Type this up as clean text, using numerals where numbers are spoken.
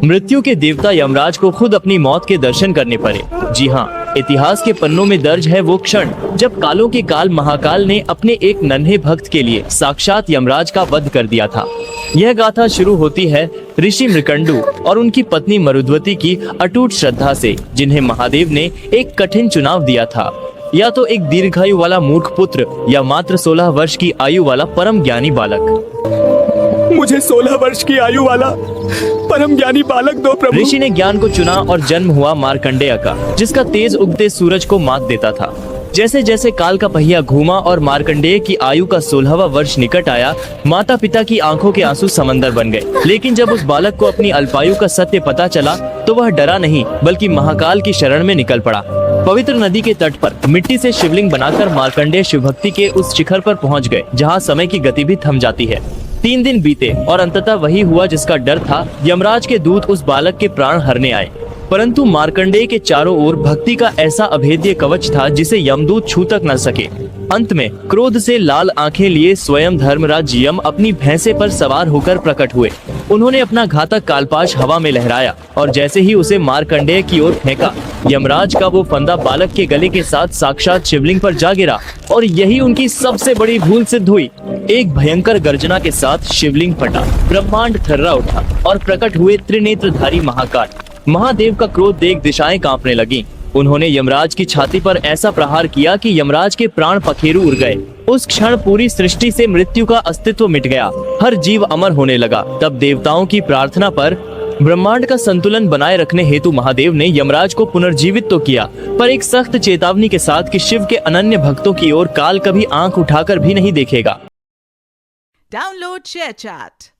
मृत्यु के देवता यमराज को खुद अपनी मौत के दर्शन करने पड़े। जी हाँ, इतिहास के पन्नों में दर्ज है वो क्षण जब कालों के काल महाकाल ने अपने एक नन्हे भक्त के लिए साक्षात यमराज का वध कर दिया था। यह गाथा शुरू होती है ऋषि मृकंडू और उनकी पत्नी मरुद्वती की अटूट श्रद्धा से, जिन्हें महादेव ने एक कठिन चुनाव दिया था, या तो एक दीर्घायु वाला मूर्ख पुत्र या मात्र 16 वर्ष की आयु वाला परम ज्ञानी बालक। मुझे 16 वर्ष की आयु वाला परम ज्ञानी बालक दो प्रभु। ऋषि ने ज्ञान को चुना और जन्म हुआ मार्कंडेय का, जिसका तेज उगते सूरज को मात देता था। जैसे जैसे काल का पहिया घूमा और मार्कंडेय की आयु का 16वां वर्ष निकट आया, माता पिता की आंखों के आंसू समंदर बन गए। लेकिन जब उस बालक को अपनी अल्पायु का सत्य पता चला तो वह डरा नहीं बल्कि महाकाल की शरण में निकल पड़ा। पवित्र नदी के तट पर मिट्टी से शिवलिंग बनाकर मार्कंडेय शिवभक्ति के उस शिखर पर पहुंच गए जहां समय की गति भी थम जाती है। 3 दिन बीते और अंततः वही हुआ जिसका डर था। यमराज के दूत उस बालक के प्राण हरने आए, परंतु मार्कंडेय के चारों ओर भक्ति का ऐसा अभेद्य कवच था जिसे यमदूत छू तक न सके। अंत में क्रोध से लाल आंखें लिए स्वयं धर्मराज यम अपनी भैंसे पर सवार होकर प्रकट हुए। उन्होंने अपना घातक कालपाश हवा में लहराया और जैसे ही उसे मार्कंडेय की ओर फेंका, यमराज का वो फंदा बालक के गले के साथ साक्षात शिवलिंग पर जा गिरा और यही उनकी सबसे बड़ी भूल सिद्ध हुई। एक भयंकर गर्जना के साथ शिवलिंग फटा, ब्रह्मांड थर्रा उठा और प्रकट हुए त्रिनेत्रधारी महाकाल। महादेव का क्रोध देख दिशाएं कांपने लगीं। उन्होंने यमराज की छाती पर ऐसा प्रहार किया कि यमराज के प्राण पखेरु उड़ गए। उस क्षण पूरी सृष्टि से मृत्यु का अस्तित्व मिट गया, हर जीव अमर होने लगा। तब देवताओं की प्रार्थना पर ब्रह्मांड का संतुलन बनाए रखने हेतु महादेव ने यमराज को पुनर्जीवित तो किया, पर एक सख्त चेतावनी के साथ कि शिव के अनन्य भक्तों की ओर काल कभी आंख उठाकर भी नहीं देखेगा। Download ShareChat.